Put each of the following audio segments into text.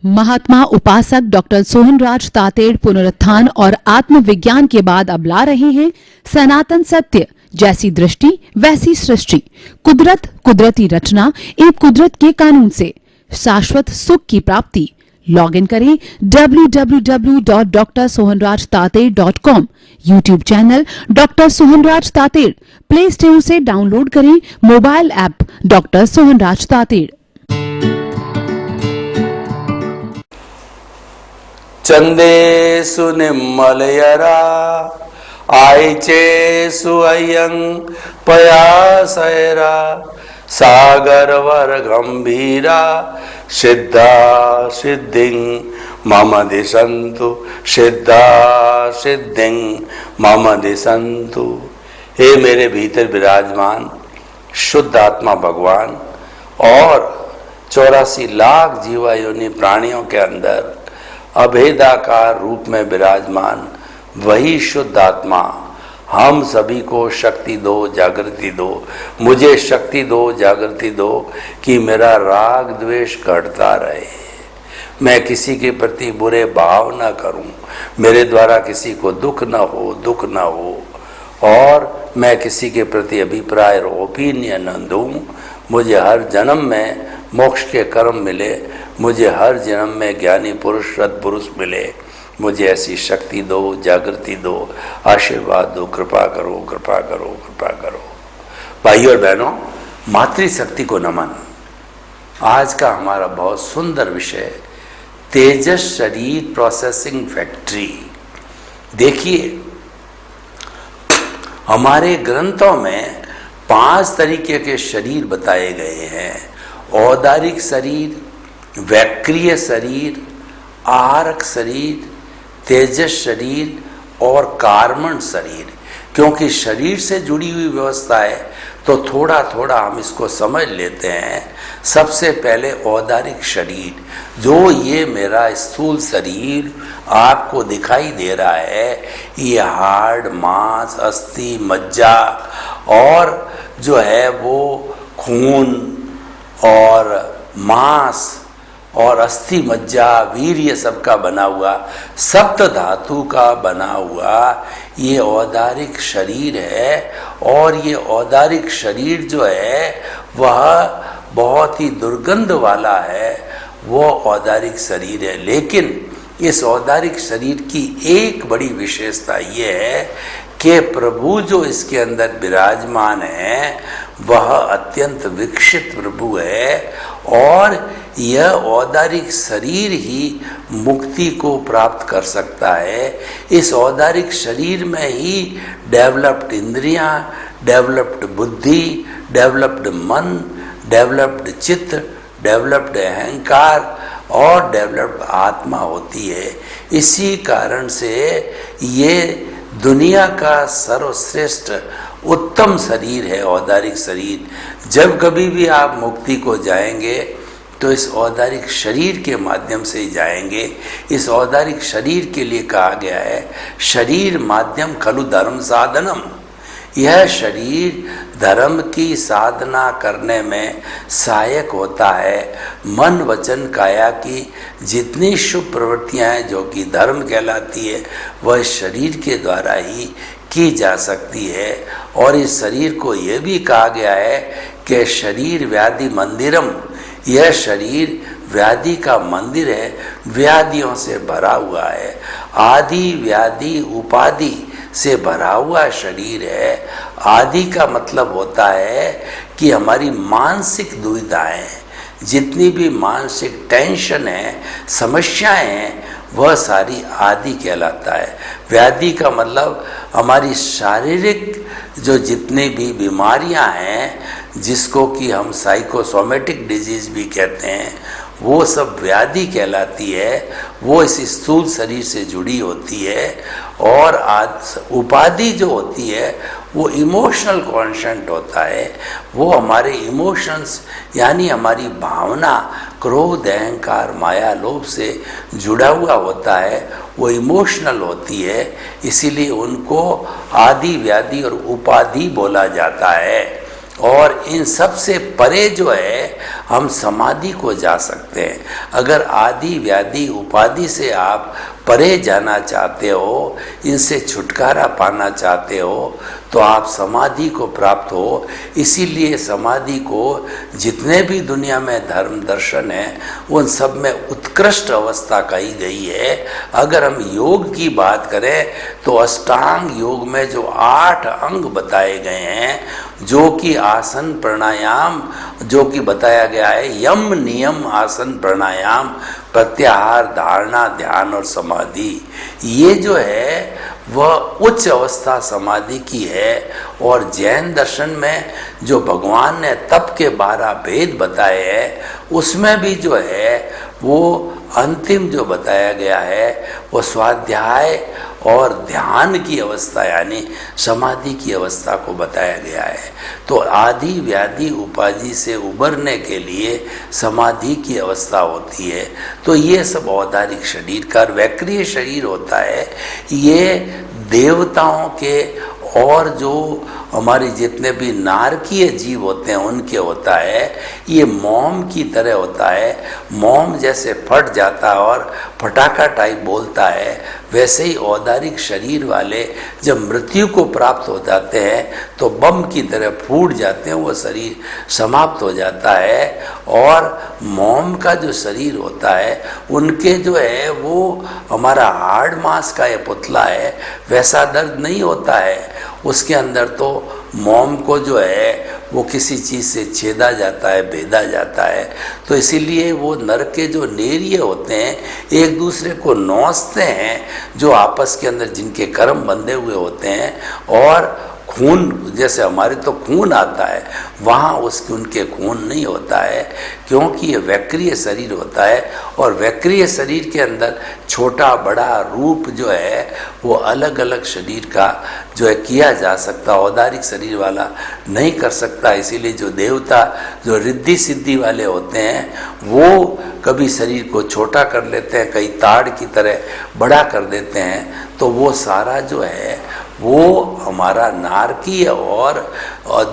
महात्मा उपासक डॉक्टर सोहनराज तातेड़ पुनरुत्थान और आत्मविज्ञान के बाद अब ला रहे हैं सनातन सत्य, जैसी दृष्टि वैसी सृष्टि, कुदरत, कुदरती रचना एवं कुदरत के कानून से शाश्वत सुख की प्राप्ति। लॉग इन करें www.drsohanrajtater.com, YouTube channel doctor Sohanraj Tated, play store से डाउनलोड करें mobile app doctor Sohanraj Tated. चंदेसु निम्मलयरा आयचेसु अयं पयासयरा सागरवर गंभीरा सिद्धा सिद्धिं मम दिशन्तु सिद्धा सिद्धिं मम दिशन्तु। हे मेरे भीतर विराजमान शुद्ध आत्मा भगवान और 84 लाख जीवा योनि प्राणियों के अंदर अभेदाकार रूप में विराजमान वही शुद्ध आत्मा हम सभी को शक्ति दो, जागृति दो। मुझे शक्ति दो, जागृति दो कि मेरा राग द्वेष घटता रहे, मैं किसी के प्रति बुरे भाव न करूं, मेरे द्वारा किसी को दुख न हो और मैं किसी के प्रति अभिप्राय और ओपिनियन न दूं। मुझे हर जन्म में मोक्ष के कर्म मिले, मुझे हर जन्म में ज्ञानी पुरुष सत्पुरुष मिले। मुझे ऐसी शक्ति दो, जागृति दो, आशीर्वाद दो, कृपा करो, कृपा करो, कृपा करो। भाइयों और बहनों, मातृशक्ति को नमन। आज का हमारा बहुत सुंदर विषय तेजस शरीर प्रोसेसिंग फैक्ट्री। देखिए, हमारे ग्रंथों में 5 तरीके के शरीर बताए गए हैं। औदारिक शरीर, वैक्रिय शरीर, आहारक शरीर, तेजस शरीर और कार्मण शरीर। क्योंकि शरीर से जुड़ी हुई व्यवस्था है तो थोड़ा थोड़ा हम इसको समझ लेते हैं। सबसे पहले औदारिक शरीर, जो ये मेरा स्थूल शरीर आपको दिखाई दे रहा है, ये हाड़, मांस, अस्थि, मज्जा और जो है वो खून और मांस और अस्थि, मज्जा, वीर्य सबका बना हुआ, सप्त धातु का बना हुआ ये औदारिक शरीर है। और ये औदारिक शरीर जो है वह बहुत ही दुर्गंध वाला है, वो औदारिक शरीर है। लेकिन इस औदारिक शरीर की एक बड़ी विशेषता ये है कि प्रभु जो इसके अंदर विराजमान है वह अत्यंत विकसित प्रभु है और यह औदारिक शरीर ही मुक्ति को प्राप्त कर सकता है। इस औदारिक शरीर में ही डेवलप्ड इंद्रियां, डेवलप्ड बुद्धि, डेवलप्ड मन, डेवलप्ड चित्त, डेवलप्ड अहंकार और डेवलप्ड आत्मा होती है। इसी कारण से ये दुनिया का सर्वश्रेष्ठ उत्तम शरीर है औदारिक शरीर। जब कभी भी आप मुक्ति को जाएंगे तो इस औदारिक शरीर के माध्यम से ही जाएंगे। इस औदारिक शरीर के लिए कहा गया है शरीर माध्यम खलु धर्म साधनम। यह शरीर धर्म की साधना करने में सहायक होता है। मन वचन काया की जितनी शुभ प्रवृत्तियां हैं जो कि धर्म कहलाती है वह शरीर के द्वारा ही की जा सकती है। और इस शरीर को यह भी कहा गया है कि शरीर व्याधि मंदिरम, यह शरीर व्याधि का मंदिर है, व्याधियों से भरा हुआ है, आदि व्याधि उपाधि से भरा हुआ शरीर है। आदि का मतलब होता है कि हमारी मानसिक दुविधाएं, जितनी भी मानसिक टेंशन है, समस्याएं हैं, वह सारी आदि कहलाता है। व्याधि का मतलब हमारी शारीरिक जो जितने भी बीमारियां हैं, जिसको कि हम साइकोसोमेटिक डिजीज भी कहते हैं, वो सब व्याधि कहलाती है। वो इस स्थूल शरीर से जुड़ी होती है। और उपाधि जो होती है वो इमोशनल कॉन्शेंट होता है। वो हमारे इमोशंस यानी हमारी भावना, क्रोध, अहंकार, माया, लोभ से जुड़ा हुआ होता है, वो इमोशनल होती है। इसीलिए उनको आदि व्याधि और उपाधि बोला जाता है। और इन सब से परे जो है हम समाधि को जा सकते हैं। अगर आदि व्याधि उपाधि से आप परे जाना चाहते हो, इनसे छुटकारा पाना चाहते हो, तो आप समाधि को प्राप्त हो। इसीलिए समाधि को जितने भी दुनिया में धर्म दर्शन हैं उन सब में उत्कृष्ट अवस्था कही गई है। अगर हम योग की बात करें तो अष्टांग योग में जो 8 अंग बताए गए हैं, जो कि आसन प्राणायाम, जो कि बताया गया है यम नियम आसन प्राणायाम प्रत्याहार धारणा ध्यान और समाधि, ये जो है वह उच्च अवस्था समाधि की है। और जैन दर्शन में जो भगवान ने तप के 12 भेद बताए हैं, उसमें भी जो है वो अंतिम जो बताया गया है वो स्वाध्याय और ध्यान की अवस्था यानी समाधि की अवस्था को बताया गया है। तो आदि व्याधि उपाधि से उबरने के लिए समाधि की अवस्था होती है। तो ये सब औदारिक शरीर का वैक्रिय शरीर होता है। ये देवताओं के और जो हमारे जितने भी नारकीय जीव होते हैं उनके होता है। ये मोम की तरह होता है। मोम जैसे फट जाता है और पटाखा टाइप बोलता है, वैसे ही औदारिक शरीर वाले जब मृत्यु को प्राप्त हो जाते हैं तो बम की तरह फूट जाते हैं, वो शरीर समाप्त हो जाता है। और मोम का जो शरीर होता है उनके जो है वो हमारा हार्ड मांस का ये पुतला है, वैसा दर्द नहीं होता है। उसके अंदर तो मोम को जो है वो किसी चीज़ से छेदा जाता है, भेदा जाता है। तो इसीलिए वो नर के जो नेरिये होते हैं एक दूसरे को नोचते हैं, जो आपस के अंदर जिनके कर्म बंधे हुए होते हैं। और खून जैसे हमारे तो खून आता है, वहाँ उसके उनके खून नहीं होता है, क्योंकि ये वैक्रिय शरीर होता है। और वैक्रिय शरीर के अंदर छोटा बड़ा रूप जो है वो अलग अलग शरीर का जो है किया जा सकता, औदारिक शरीर वाला नहीं कर सकता। इसीलिए जो देवता जो रिद्धि सिद्धि वाले होते हैं वो कभी शरीर को छोटा कर लेते हैं, कई ताड़ की तरह बड़ा कर देते हैं। तो वो सारा जो है वो हमारा नारकी और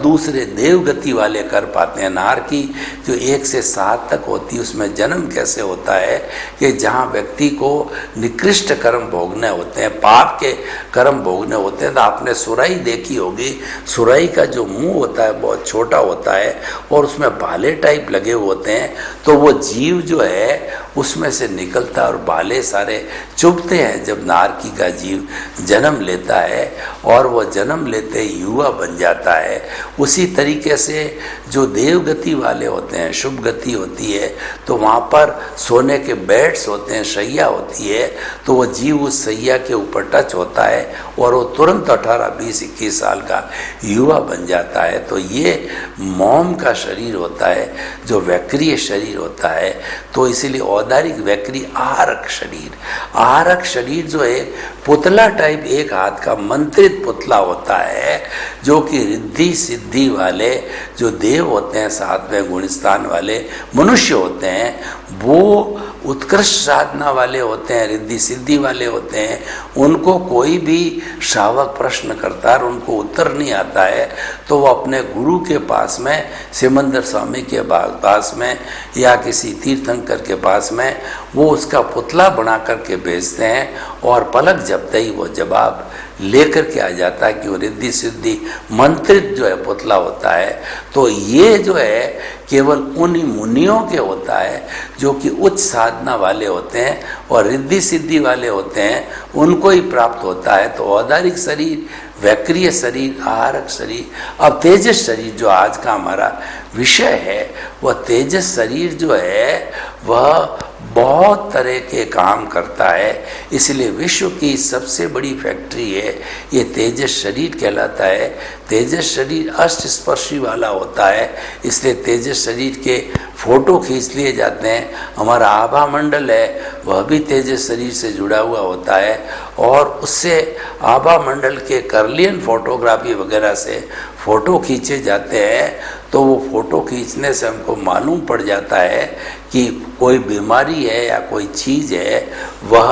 दूसरे देवगति वाले कर पाते हैं। नारकी जो 1 से 7 तक होती है, उसमें जन्म कैसे होता है कि जहाँ व्यक्ति को निकृष्ट कर्म भोगने होते हैं, पाप के कर्म भोगने होते हैं। तो आपने सुराई देखी होगी, सुराई का जो मुंह होता है बहुत छोटा होता है और उसमें भाले टाइप लगे होते हैं। तो वो जीव जो है उसमें से निकलता है और भाले सारे चुभते हैं जब नारकी का जीव जन्म लेता है, और वो जन्म लेते ही युवा बन जाता है। उसी तरीके से जो देवगति वाले होते हैं, शुभ गति होती है, तो वहाँ पर सोने के बेड्स होते हैं, शैया होती है, तो वो जीव उस शैया के ऊपर टच होता है और वो तुरंत 18, 20, 21 साल का युवा बन जाता है। तो ये मोम का शरीर होता है, जो वैक्रिय शरीर होता है। तो इसीलिए औदारिक वैक्री आहारक शरीर, आहारक शरीर जो है पुतला टाइप एक हाथ का मंत्रित पुतला होता है, जो कि रिद्धि सिद्धि वाले जो देव होते हैं, 7वें गुणस्थान वाले मनुष्य होते हैं, वो उत्कृष्ट साधना वाले होते हैं, रिद्धि सिद्धि वाले होते हैं। उनको कोई भी श्रावक प्रश्न करता है और उनको उत्तर नहीं आता है तो वो अपने गुरु के पास में, सिमंदर स्वामी के पास में या किसी तीर्थंकर के पास में वो उसका पुतला बना करके भेजते हैं, और पलक जपते ही वो जवाब लेकर के आ जाता है कि वो रिद्धि सिद्धि मंत्रित जो है पुतला होता है। तो ये जो है केवल उन मुनियों के होता है जो कि उच्च साधना वाले होते हैं और रिद्धि सिद्धि वाले होते हैं, उनको ही प्राप्त होता है। तो औदारिक शरीर, वैक्रिय शरीर, आहारक शरीर। अब तेजस शरीर जो आज का हमारा विषय है, वह तेजस शरीर जो है वह बहुत तरह के काम करता है। इसलिए विश्व की सबसे बड़ी फैक्ट्री है ये तेजस शरीर कहलाता है। तेजस शरीर अष्ट स्पर्शी वाला होता है, इसलिए तेजस शरीर के फोटो खींच लिए जाते हैं। हमारा आभा मंडल है वह भी तेजस शरीर से जुड़ा हुआ होता है, और उससे आभा मंडल के कर्लियन फोटोग्राफी वगैरह से फ़ोटो खींचे जाते हैं। तो वो फ़ोटो खींचने से हमको मालूम पड़ जाता है कि कोई बीमारी है या कोई चीज़ है वह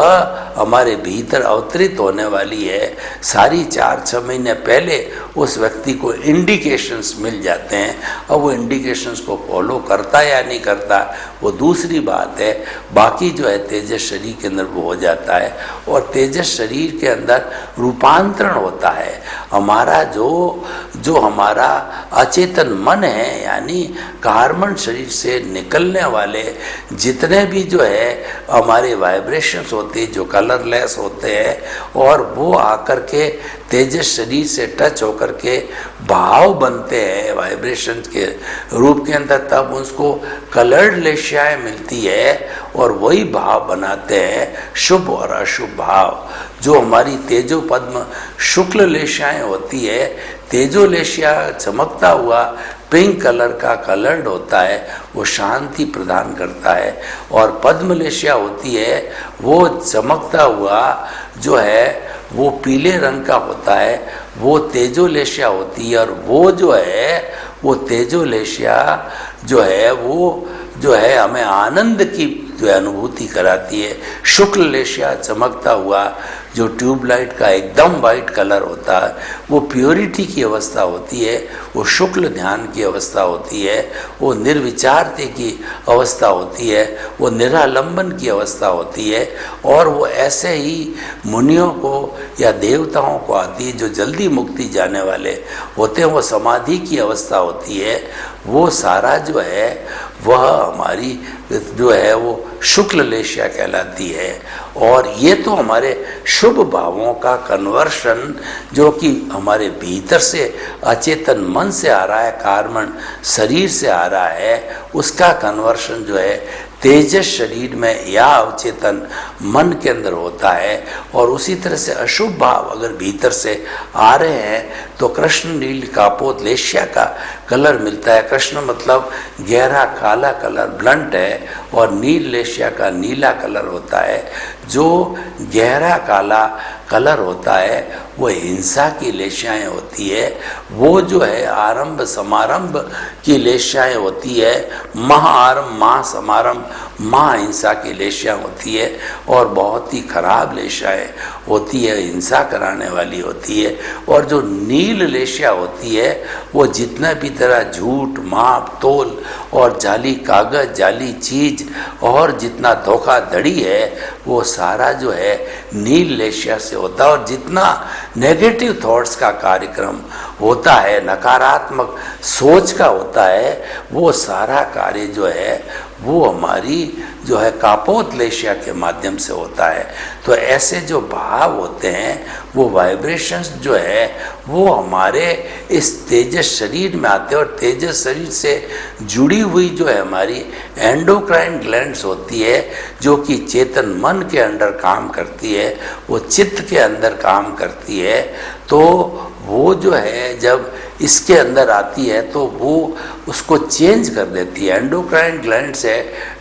हमारे भीतर अवतरित होने वाली है, सारी 4-6 महीने पहले उस व्यक्ति को इंडिकेशंस मिल जाते हैं। अब वो इंडिकेशंस को फॉलो करता या नहीं करता वो दूसरी बात है। बाकी जो है तेजस शरीर के अंदर वो हो जाता है और तेजस शरीर के अंदर रूपांतरण होता है। हमारा जो हमारा अचेतन मन है, यानी कार्बन शरीर से निकलने वाले जितने भी जो है हमारे वाइब्रेशंस होते हैं जो कलरलेस होते हैं और वो आकर के तेजस शरीर से टच होकर के भाव बनते हैं वाइब्रेशन के रूप के अंदर, तब उसको कलर्ड लेशियाएँ मिलती है और वही भाव बनाते हैं शुभ और अशुभ भाव। जो हमारी तेजो पद्म शुक्ल लेशियाएँ होती है, तेजो लेशिया चमकता हुआ पिंक कलर का कलर्ड होता है, वो शांति प्रदान करता है, और पद्म लेशिया होती है वो चमकता हुआ जो है वो पीले रंग का होता है, वो तेजोलेशिया होती है। और वो जो है वो तेजोलेशिया जो है वो जो है हमें आनंद की जो अनुभूति कराती है। शुक्ल लेशिया चमकता हुआ जो ट्यूबलाइट का एकदम वाइट कलर होता है वो प्योरिटी की अवस्था होती है, वो शुक्ल ध्यान की अवस्था होती है, वो निर्विचारते की अवस्था होती है, वो निरालंबन की अवस्था होती है। और वो ऐसे ही मुनियों को या देवताओं को आती है जो जल्दी मुक्ति जाने वाले होते हैं, वो समाधि की अवस्था होती है। वो सारा जो है वह हमारी जो है वो शुक्ल लेशिया कहलाती है। और ये तो हमारे शुभ भावों का कन्वर्शन जो कि हमारे भीतर से अचेतन मन से आ रहा है, कार्बन शरीर से आ रहा है, उसका कन्वर्शन जो है तेजस शरीर में या अवचेतन मन के अंदर होता है। और उसी तरह से अशुभ भाव अगर भीतर से आ रहे हैं तो कृष्ण नील कापोत लेशिया का कलर मिलता है। कृष्ण मतलब गहरा काला कलर ब्लंट है और नील लेशिया का नीला कलर होता है। जो गहरा काला कलर होता है वो हिंसा की लेशियाएँ होती है, वो जो है आरंभ समारंभ की लेशियाएँ होती है, महाआरंभ महासमारंभ महाहिंसा की लेशियाँ होती है और बहुत ही खराब लेशियाएँ होती है, हिंसा कराने वाली होती है। और जो नील लेशिया होती है वो जितना भी तरह झूठ माप तोल और जाली कागज जाली चीज़ और जितना धोखाधड़ी है वो सारा जो है नील लेशिया से होता है। और जितना नेगेटिव थॉट्स का कार्यक्रम होता है, नकारात्मक सोच का होता है, वो सारा कार्य जो है वो हमारी जो है कापोत लेशिया के माध्यम से होता है। तो ऐसे जो भाव होते हैं वो वाइब्रेशंस जो है वो हमारे इस तेजस शरीर में आते हैं। और तेजस शरीर से जुड़ी हुई जो है हमारी एंडोक्राइन ग्लैंड्स होती है जो कि चेतन मन के अंदर काम करती है, वो चित्त के अंदर काम करती है। तो वो जो है जब इसके अंदर आती है तो वो उसको चेंज कर देती है। एंडोक्राइन ग्लैंड से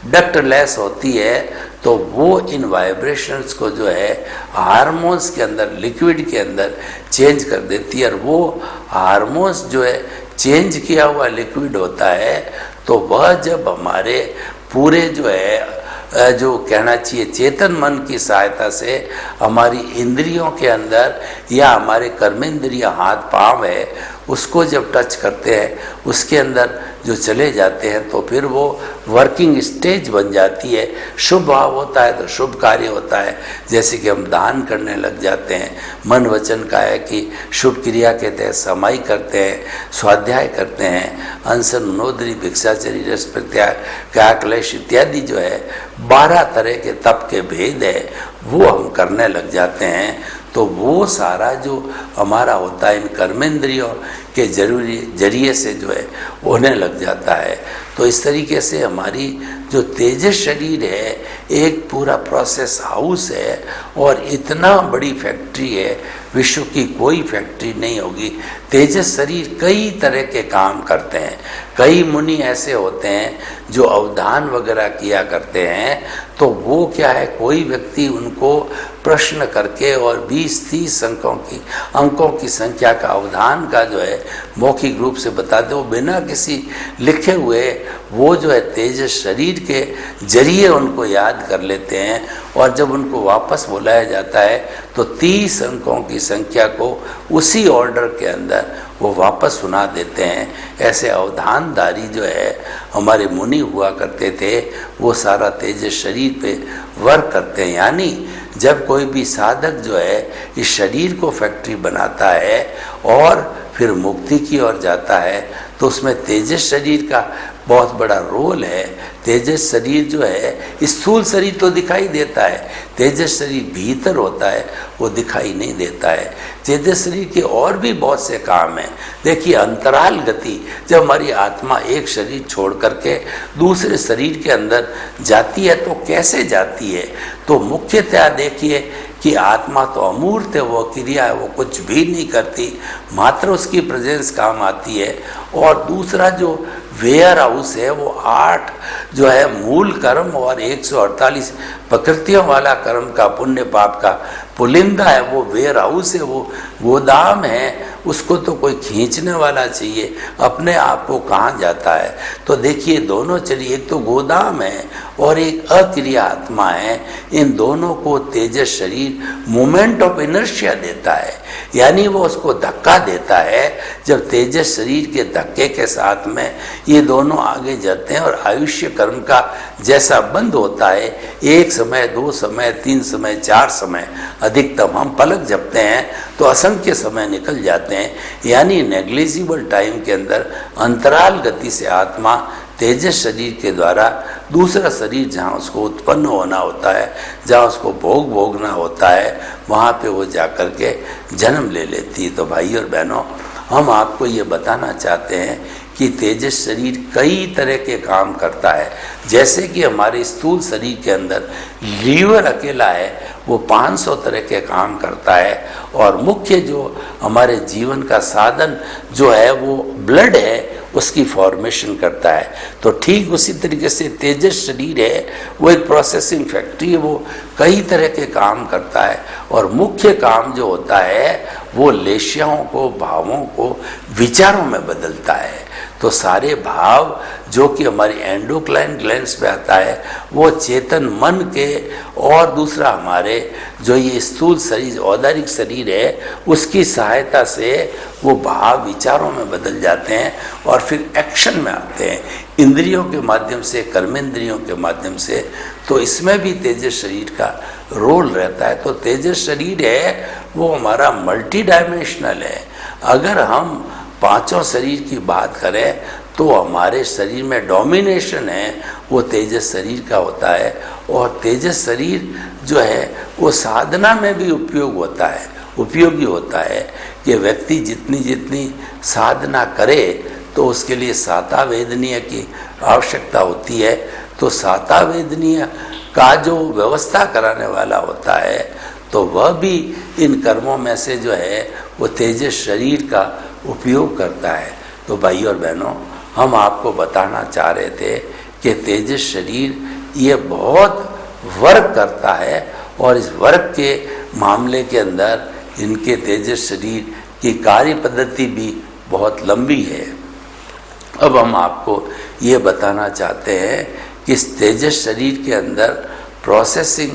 डक्टलेस होती है तो वो इन वाइब्रेशंस को जो है हार्मोन्स के अंदर लिक्विड के अंदर चेंज कर देती है। और वो हार्मोन्स जो है चेंज किया हुआ लिक्विड होता है तो वह जब हमारे पूरे जो है जो कहना चाहिए चेतन मन की सहायता से हमारी इंद्रियों के अंदर या हमारे कर्मेंद्रिय हाथ पांव है उसको जब टच करते हैं उसके अंदर जो चले जाते हैं तो फिर वो वर्किंग स्टेज बन जाती है। शुभ भाव होता है तो शुभ कार्य होता है, जैसे कि हम दान करने लग जाते हैं, मन वचन का है कि शुभ क्रिया के तहत समाई करते हैं, स्वाध्याय करते हैं, अनशन मनोदरी भिक्षाचरी रस प्रत्याय क्रियाक्लेश इत्यादि जो है 12 तरह के तप के भेद है वो हम करने लग जाते हैं। तो वो सारा जो हमारा होता है इन कर्मेंद्रियों के जरिए से जो है होने लग जाता है। तो इस तरीके से हमारी जो तेजस शरीर है एक पूरा प्रोसेस हाउस है और इतना बड़ी फैक्ट्री है, विश्व की कोई फैक्ट्री नहीं होगी। तेजस शरीर कई तरह के काम करते हैं। कई मुनि ऐसे होते हैं जो अवधान वगैरह किया करते हैं, तो वो क्या है कोई व्यक्ति उनको प्रश्न करके और 20-30 अंकों की संख्या का अवधान का जो है मौखिक रूप से बताते, वो बिना किसी लिखे हुए वो जो है तेजस शरीर के जरिए उनको याद कर लेते हैं, और जब उनको वापस बुलाया जाता है तो 30 अंकों की संख्या को उसी ऑर्डर के अंदर वो वापस सुना देते हैं। ऐसे अवधानधारी जो है हमारे मुनि हुआ करते थे, वो सारा तेजस शरीर पे वर्क करते हैं। यानी जब कोई भी साधक जो है इस शरीर को फैक्ट्री बनाता है और फिर मुक्ति की ओर जाता है, तो उसमें तेजस शरीर का बहुत बड़ा रोल है। तेजस शरीर जो है, स्थूल शरीर तो दिखाई देता है, तेजस शरीर भीतर होता है, वो दिखाई नहीं देता है। तेजस शरीर के और भी बहुत से काम हैं। देखिए, अंतराल गति, जब हमारी आत्मा एक शरीर छोड़ करके दूसरे शरीर के अंदर जाती है तो कैसे जाती है? तो मुख्यतः देखिए कि आत्मा तो अमूर्त है, वो क्रिया है, वो कुछ भी नहीं करती, मात्र उसकी प्रेजेंस काम आती है। और दूसरा जो वेयर हाउस है, वो 8 जो है मूल कर्म और 148 प्रकृतियों वाला कर्म का, पुण्य पाप का पुलिंदा है, वो वेयर हाउस है, वो गोदाम है। उसको तो कोई खींचने वाला चाहिए, अपने आप को कहाँ जाता है? तो देखिए, दोनों चलिए, एक तो गोदाम है और एक अक्रिया आत्मा है। इन दोनों को तेजस शरीर मोमेंट ऑफ इनर्शिया देता है, यानी वो उसको धक्का देता है। जब तेजस शरीर के धक्के के साथ में ये दोनों आगे जाते हैं और आयुष्य कर्म का जैसा बंद होता है, 1 समय, 2 समय, 3 समय, 4 समय, अधिकतम हम पलक जपते हैं तो असंख्य समय निकल जाते हैं। यानी नेग्लिजिबल टाइम के अंदर अंतराल गति से आत्मा तेजस शरीर के द्वारा दूसरा शरीर जहाँ उसको उत्पन्न होना होता है, जहाँ उसको भोगना होता है, वहाँ पे वो जाकर के जन्म ले लेती है। तो भाई और बहनों, हम आपको ये बताना चाहते हैं कि तेजस शरीर कई तरह के काम करता है। जैसे कि हमारे स्थूल शरीर के अंदर लीवर अकेला है, वो 500 तरह के काम करता है। और मुख्य जो हमारे जीवन का साधन जो है वो ब्लड है, उसकी फॉर्मेशन करता है। तो ठीक उसी तरीके से तेजस शरीर है, वो एक प्रोसेसिंग फैक्ट्री है, वो कई तरह के काम करता है। और मुख्य काम जो होता है वो लेशियाओं को, भावों को विचारों में बदलता है। तो सारे भाव जो कि हमारी एंडोक्राइन ग्लैंड्स पे आता है, वो चेतन मन के, और दूसरा हमारे जो ये स्थूल शरीर, औदारिक शरीर है, उसकी सहायता से वो भाव विचारों में बदल जाते हैं और फिर एक्शन में आते हैं, इंद्रियों के माध्यम से, कर्मेंद्रियों के माध्यम से। तो इसमें भी तेजस शरीर का रोल रहता है। तो तेजस शरीर है वो हमारा मल्टी डायमेंशनल है। अगर हम 5 शरीर की बात करें तो हमारे शरीर में डोमिनेशन है वो तेजस शरीर का होता है। और तेजस शरीर जो है वो साधना में भी उपयोगी होता है कि व्यक्ति जितनी साधना करे तो उसके लिए सातावेदनीय की आवश्यकता होती है। तो सातावेदनीय का जो व्यवस्था कराने वाला होता है, तो वह भी इन कर्मों में से जो है वो तेजस शरीर का उपयोग करता है। तो भाई और बहनों, हम आपको बताना चाह रहे थे कि तेजस शरीर ये बहुत वर्क करता है, और इस वर्क के मामले के अंदर इनके तेजस शरीर की कार्य पद्धति भी बहुत लंबी है। अब हम आपको ये बताना चाहते हैं कि इस तेजस शरीर के अंदर प्रोसेसिंग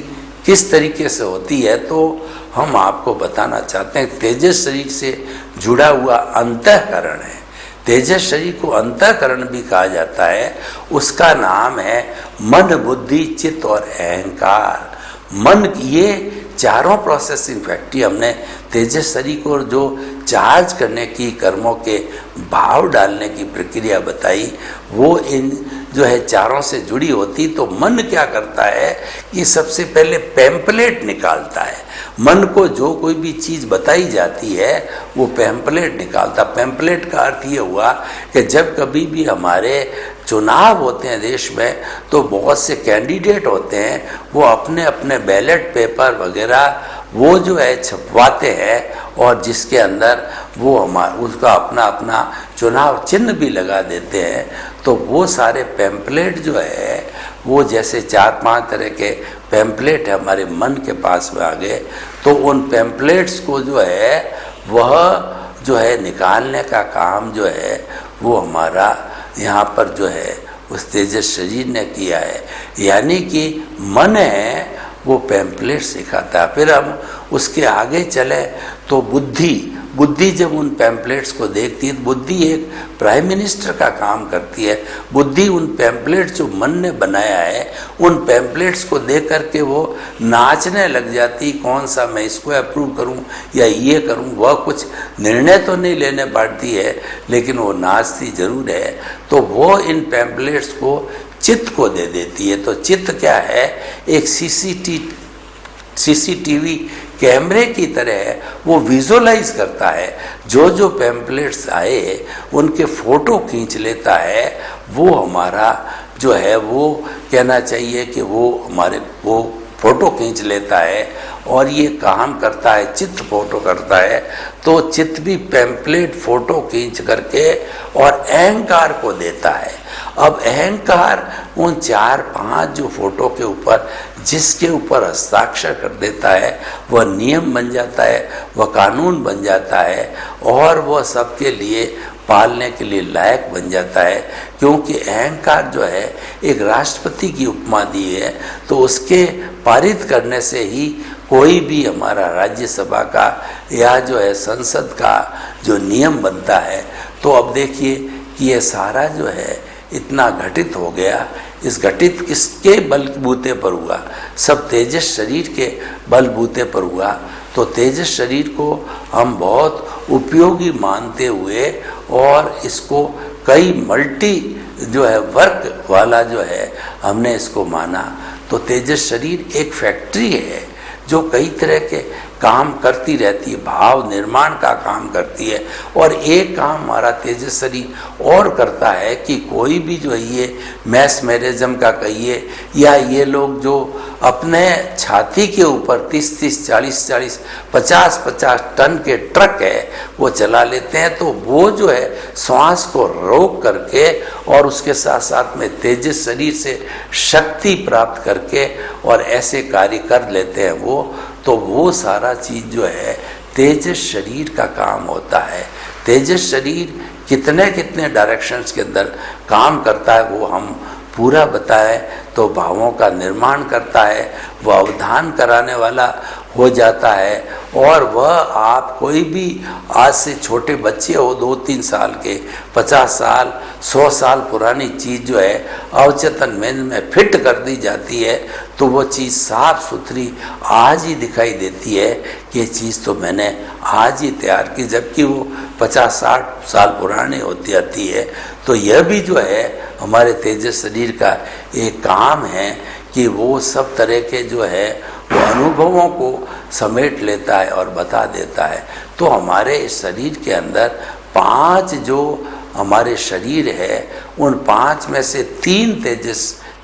किस तरीके से होती है। तो हम आपको बताना चाहते हैं, तेजस शरीर से जुड़ा हुआ अंतःकरण है। तेजस शरीर को अंतःकरण भी कहा जाता है। उसका नाम है मन, बुद्धि, चित्त और अहंकार। मन, ये चारों प्रोसेसिंग फैक्ट्री हमने तेजस शरीर को जो चार्ज करने की, कर्मों के भाव डालने की प्रक्रिया बताई, वो इन जो है चारों से जुड़ी होती। तो मन क्या करता है कि सबसे पहले पैम्पलेट निकालता है। मन को जो कोई भी चीज़ बताई जाती है वो पैम्पलेट निकालता। पैम्पलेट का अर्थ ये हुआ कि जब कभी भी हमारे चुनाव होते हैं देश में, तो बहुत से कैंडिडेट होते हैं, वो अपने अपने बैलेट पेपर वगैरह वो जो है छपवाते हैं, और जिसके अंदर वो उसका अपना अपना चुनाव चिन्ह भी लगा देते हैं। तो वो सारे पैम्पलेट जो है वो जैसे 4-5 तरह के पैम्पलेट है हमारे मन के पास में आ गए। तो उन पैम्पलेट्स को जो है वह जो है निकालने का काम जो है वो हमारा यहाँ पर जो है उस तेजस शरीर ने किया है। यानी कि मन है वो पैम्पलेट सिखाता है। फिर हम उसके आगे चले तो बुद्धि जब उन पैम्पलेट्स को देखती है, बुद्धि एक प्राइम मिनिस्टर का काम करती है। बुद्धि उन पैम्पलेट्स जो मन ने बनाया है उन पैम्पलेट्स को देख करके वो नाचने लग जाती, कौन सा मैं इसको अप्रूव करूं या ये करूं। वह कुछ निर्णय तो नहीं लेने पाती है लेकिन वो नाचती जरूर है। तो वो इन पैम्पलेट्स को चित्त को दे देती है। तो चित्त क्या है, एक सीसीटीवी कैमरे की तरह वो विजुअलाइज करता है। जो पैम्पलेट्स आए उनके फोटो खींच लेता है। वो हमारा जो है वो कहना चाहिए कि वो हमारे वो फोटो खींच लेता है और ये काम करता है, चित्त फोटो करता है। तो चित्त भी पैम्पलेट फोटो खींच करके और अहंकार को देता है। अब अहंकार उन 4-5 जो फोटो के ऊपर जिसके ऊपर हस्ताक्षर कर देता है वह नियम बन जाता है, वह कानून बन जाता है और वह सबके लिए पालने के लिए लायक बन जाता है। क्योंकि अहंकार जो है एक राष्ट्रपति की उपमा दी है, तो उसके पारित करने से ही कोई भी हमारा राज्यसभा का या जो है संसद का जो नियम बनता है। तो अब देखिए कि ये सारा जो है इतना घटित हो गया। इस घटित किसके बलबूते पर हुआ? सब तेजस शरीर के बलबूते पर हुआ। तो तेजस शरीर को हम बहुत उपयोगी मानते हुए और इसको कई मल्टी जो है वर्क वाला जो है हमने इसको माना। तो तेजस शरीर एक फैक्ट्री है जो कई तरह के काम करती रहती है, भाव निर्माण का काम करती है। और एक काम हमारा तेजस शरीर और करता है कि कोई भी जो है ये मैस मैरिज्म का कहिए या ये लोग जो अपने छाती के ऊपर 30-30, 40-40, 50-50 टन के ट्रक है वो चला लेते हैं। तो वो जो है श्वास को रोक करके और उसके साथ साथ में तेजस शरीर से शक्ति प्राप्त करके और ऐसे कार्य कर लेते हैं वो। तो वो सारा चीज़ जो है तेजस शरीर का काम होता है। तेजस शरीर कितने कितने डायरेक्शंस के अंदर काम करता है वो हम पूरा बताएं तो भावों का निर्माण करता है, वह अवधान कराने वाला हो जाता है। और वह आप कोई भी आज से छोटे बच्चे हो 2-3 साल के, 50 साल 100 साल पुरानी चीज़ जो है अवचेतन में फिट कर दी जाती है तो वो चीज़ साफ सुथरी आज ही दिखाई देती है कि ये चीज़ तो मैंने आज ही तैयार की, जबकि वो 50-60 साल पुरानी होती आती है। तो यह भी जो है हमारे तेजस शरीर का एक काम है कि वो सब तरह के जो है वो अनुभवों को समेट लेता है और बता देता है। तो हमारे इस शरीर के अंदर 5 जो हमारे शरीर है उन 5 में से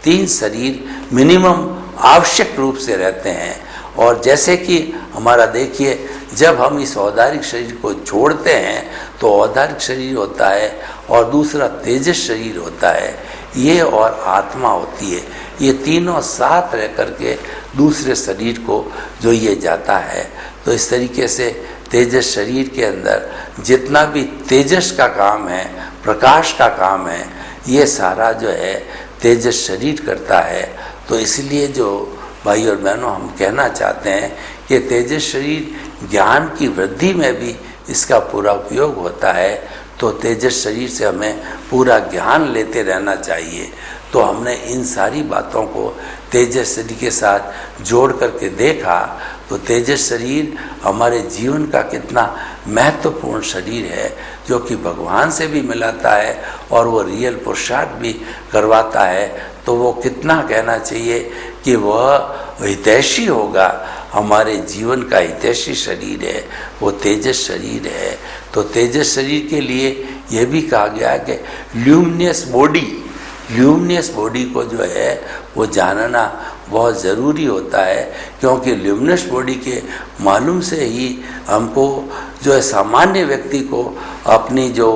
3 शरीर मिनिमम आवश्यक रूप से रहते हैं। और जैसे कि हमारा देखिए जब हम इस औदारिक शरीर को छोड़ते हैं तो औदारिक शरीर होता है और दूसरा तेजस शरीर होता है, ये और आत्मा होती है। ये तीनों साथ रह करके दूसरे शरीर को जो ये जाता है। तो इस तरीके से तेजस शरीर के अंदर जितना भी तेजस का काम है, प्रकाश का काम है, ये सारा जो है तेजस शरीर करता है। तो इसलिए जो भाई और बहनों हम कहना चाहते हैं कि तेजस शरीर ज्ञान की वृद्धि में भी इसका पूरा उपयोग होता है। तो तेजस शरीर से हमें पूरा ज्ञान लेते रहना चाहिए। तो हमने इन सारी बातों को तेजस शरीर के साथ जोड़ करके देखा तो तेजस शरीर हमारे जीवन का कितना महत्वपूर्ण शरीर है जो कि भगवान से भी मिलाता है और वो रियल पुरुषार्थ भी करवाता है। तो वो कितना कहना चाहिए कि वह हितैषी होगा, हमारे जीवन का हितैषी शरीर है, वो तेजस शरीर है। तो तेजस शरीर के लिए यह भी कहा गया कि ल्यूमिनियस बॉडी को जो है वो जानना बहुत ज़रूरी होता है। क्योंकि ल्यूमिनस बॉडी के मालूम से ही हमको जो है सामान्य व्यक्ति को अपनी जो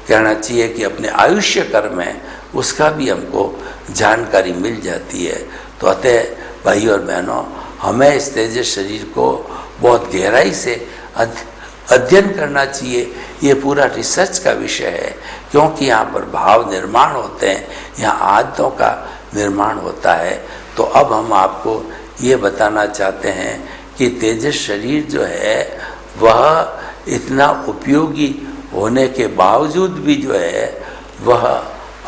कहना चाहिए कि अपने आयुष्य कर्म है उसका भी हमको जानकारी मिल जाती है। तो अतः भाई और बहनों हमें इस तेजस शरीर को बहुत गहराई से अध्ययन करना चाहिए। ये पूरा रिसर्च का विषय है, क्योंकि यहाँ पर भाव निर्माण होते हैं, यहाँ आदतों का निर्माण होता है। तो अब हम आपको ये बताना चाहते हैं कि तेजस शरीर जो है वह इतना उपयोगी होने के बावजूद भी जो है वह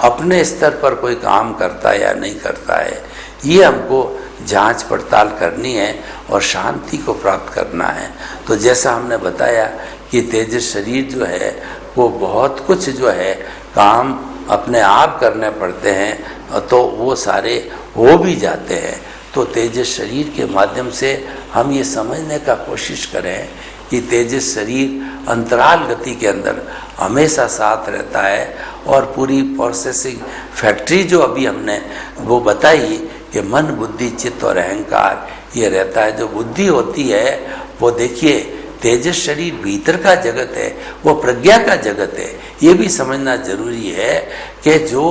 अपने स्तर पर कोई काम करता है या नहीं करता है, ये हमको जांच पड़ताल करनी है और शांति को प्राप्त करना है। तो जैसा हमने बताया कि तेजस शरीर जो है वो बहुत कुछ जो है काम अपने आप करने पड़ते हैं, तो वो सारे हो भी जाते हैं। तो तेजस शरीर के माध्यम से हम ये समझने का कोशिश करें कि तेजस शरीर अंतराल गति के अंदर हमेशा साथ रहता है, और पूरी प्रोसेसिंग फैक्ट्री जो अभी हमने वो बताई कि मन, बुद्धि, चित्त और अहंकार ये रहता है। जो बुद्धि होती है वो देखिए तेजस शरीर भीतर का जगत है, वो प्रज्ञा का जगत है। ये भी समझना जरूरी है कि जो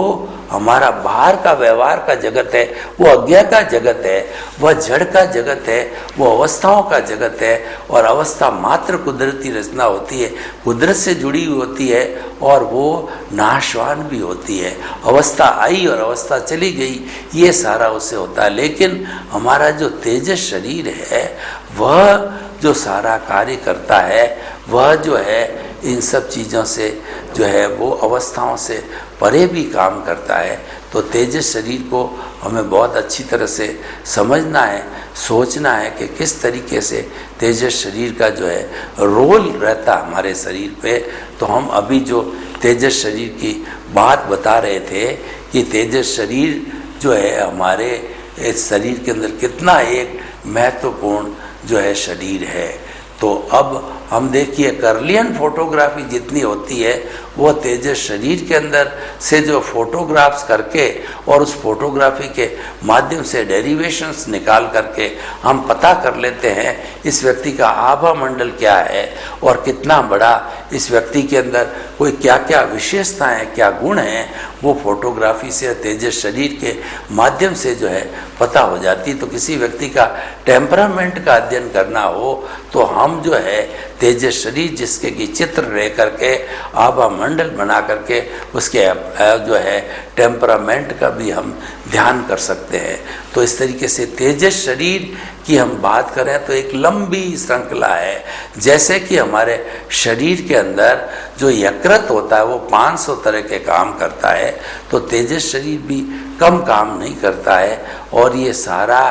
हमारा बाहर का व्यवहार का जगत है वो अज्ञा का जगत है, वह जड़ का जगत है, वो अवस्थाओं का जगत है, और अवस्था मात्र कुदरती रचना होती है, कुदरत से जुड़ी हुई होती है, और वो नाशवान भी होती है। अवस्था आई और अवस्था चली गई, ये सारा उससे होता है। लेकिन हमारा जो तेजस शरीर है वह जो सारा कार्य करता है, वह जो है इन सब चीज़ों से जो है वो अवस्थाओं से परे भी काम करता है। तो तेजस शरीर को हमें बहुत अच्छी तरह से समझना है, सोचना है कि किस तरीके से तेजस शरीर का जो है रोल रहता हमारे शरीर पे। तो हम अभी जो तेजस शरीर की बात बता रहे थे कि तेजस शरीर जो है हमारे इस शरीर के अंदर कितना एक महत्वपूर्ण जो है शरीर है। तो अब हम देखिए कर्लियन फोटोग्राफी जितनी होती है वो तेजस शरीर के अंदर से जो फोटोग्राफ्स करके और उस फोटोग्राफी के माध्यम से डेरिवेशंस निकाल करके हम पता कर लेते हैं इस व्यक्ति का आभा मंडल क्या है और कितना बड़ा इस व्यक्ति के अंदर कोई क्या क्या विशेषताएं, क्या गुण हैं, वो फोटोग्राफी से तेजस शरीर के माध्यम से जो है पता हो जाती। तो किसी व्यक्ति का टेम्परामेंट का अध्ययन करना हो तो हम जो है तेजस शरीर जिसके की चित्र रह करके आभा मंडल बना करके उसके जो है टेम्परामेंट का भी हम ध्यान कर सकते हैं। तो इस तरीके से तेजस शरीर की हम बात करें तो एक लंबी श्रृंखला है। जैसे कि हमारे शरीर के अंदर जो यकृत होता है वो 500 तरह के काम करता है, तो तेजस शरीर भी कम काम नहीं करता है, और ये सारा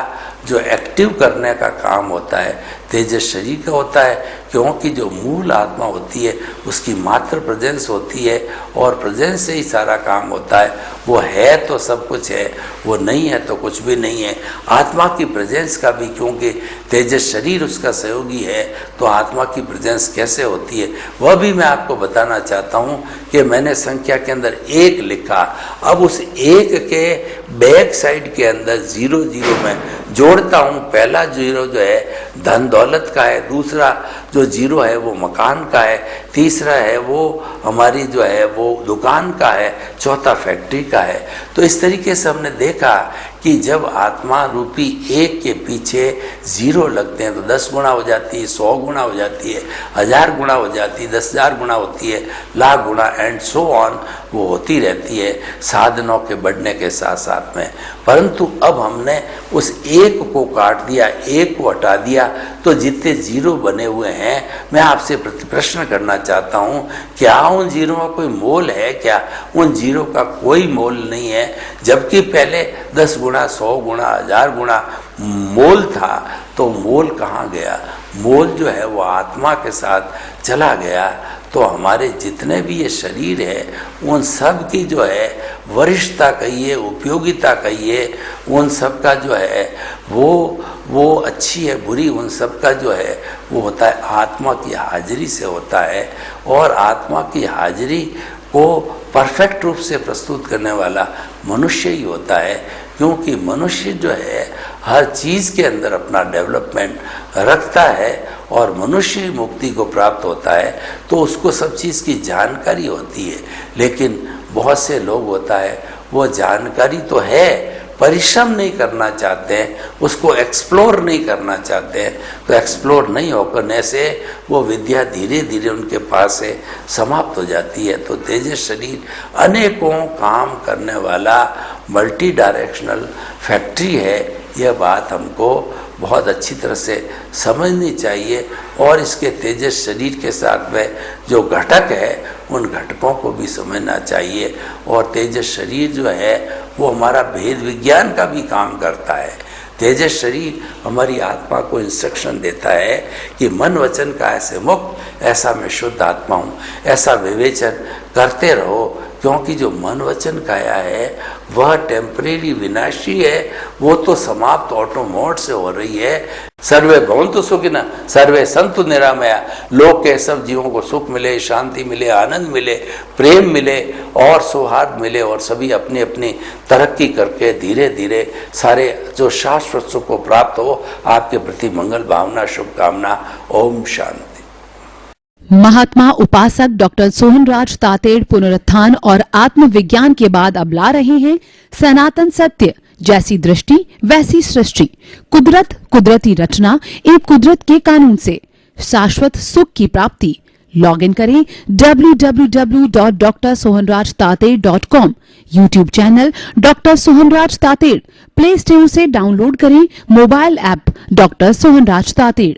जो एक्टिव करने का काम होता है तेजस शरीर का होता है, क्योंकि जो मूल आत्मा होती है उसकी मात्र प्रेजेंस होती है, और प्रेजेंस से ही सारा काम होता है। वो है तो सब कुछ है, वो नहीं है तो कुछ भी नहीं है। आत्मा की प्रेजेंस का भी, क्योंकि तेजस शरीर उसका सहयोगी है, तो आत्मा की प्रेजेंस कैसे होती है वह भी मैं आपको बताना चाहता हूँ कि मैंने संख्या के अंदर 1 लिखा। अब उस 1 के बैक साइड के अंदर 0 0 में जोड़ता हूँ। पहला 0 जो है धन दौलत का है, दूसरा जो 0 है वो मकान का है, तीसरा है वो हमारी जो है वो दुकान का है, चौथा फैक्ट्री का है। तो इस तरीके से हमने देखा कि जब आत्मा रूपी 1 के पीछे 0 लगते हैं तो 10 गुना हो जाती है, 100 गुना हो जाती है, 1000 गुना हो जाती है, 10,000 गुना होती है, लाख गुना एंड सो ऑन वो होती रहती है साधनों के बढ़ने के साथ साथ में। परंतु अब हमने उस 1 को काट दिया, 1 को हटा दिया, तो जितने 0 बने हुए हैं मैं आपसे प्रश्न करना चाहता हूँ, क्या उन 0 का कोई मोल है? क्या उन 0 का कोई मोल नहीं है? जबकि पहले 10 गुना, 100 गुना, 1000 गुना मोल था, तो मोल कहाँ गया? मोल जो है वो आत्मा के साथ चला गया। तो हमारे जितने भी ये शरीर है उन सब की जो है वरिष्ठता कहिए, उपयोगिता कहिए, उन सब का जो है वो अच्छी है बुरी, उन सब का जो है वो होता है आत्मा की हाजिरी से होता है। और आत्मा की हाजिरी को परफेक्ट रूप से प्रस्तुत करने वाला मनुष्य ही होता है, क्योंकि मनुष्य जो है हर चीज़ के अंदर अपना डेवलपमेंट रखता है और मनुष्य मुक्ति को प्राप्त होता है, तो उसको सब चीज़ की जानकारी होती है। लेकिन बहुत से लोग होता है वो जानकारी तो है परिश्रम नहीं करना चाहते हैं, उसको एक्सप्लोर नहीं करना चाहते हैं, तो एक्सप्लोर नहीं होने से वो विद्या धीरे धीरे उनके पास से समाप्त हो जाती है। तो तेजस शरीर अनेकों काम करने वाला मल्टी डायरेक्शनल फैक्ट्री है। यह बात हमको बहुत अच्छी तरह से समझनी चाहिए और इसके तेजस शरीर के साथ में जो घटक है उन घटकों को भी समझना चाहिए। और तेजस शरीर जो है वो हमारा भेद विज्ञान का भी काम करता है। तेजस शरीर हमारी आत्मा को इंस्ट्रक्शन देता है कि मन वचन का ऐसे मुक्त, ऐसा मैं शुद्ध आत्मा हूँ, ऐसा विवेचन करते रहो, क्योंकि जो मन वचन काया है वह टेम्परेरी विनाशी है, वो तो समाप्त ऑटोमोड से हो रही है। सर्वे भवन्तु सुखिनः सर्वे सन्तु निरामया, लोक के सब जीवों को सुख मिले, शांति मिले, आनंद मिले, प्रेम मिले और सौहार्द मिले और सभी अपनी अपनी तरक्की करके धीरे धीरे सारे जो शाश्वत सुख को प्राप्त हो। आपके प्रति मंगल भावना, शुभकामना। ओम शांति। महात्मा उपासक डॉक्टर सोहनराज तातेड़ पुनरुत्थान और आत्मविज्ञान के बाद अब ला रहे हैं सनातन सत्य, जैसी दृष्टि वैसी सृष्टि, कुदरत, कुदरती रचना एवं कुदरत के कानून से शाश्वत सुख की प्राप्ति। लॉग इन करें www.drsohanrajtated.com, YouTube channel doctor Sohanraj Tated, play store से डाउनलोड करें mobile app doctor Sohanraj Tated.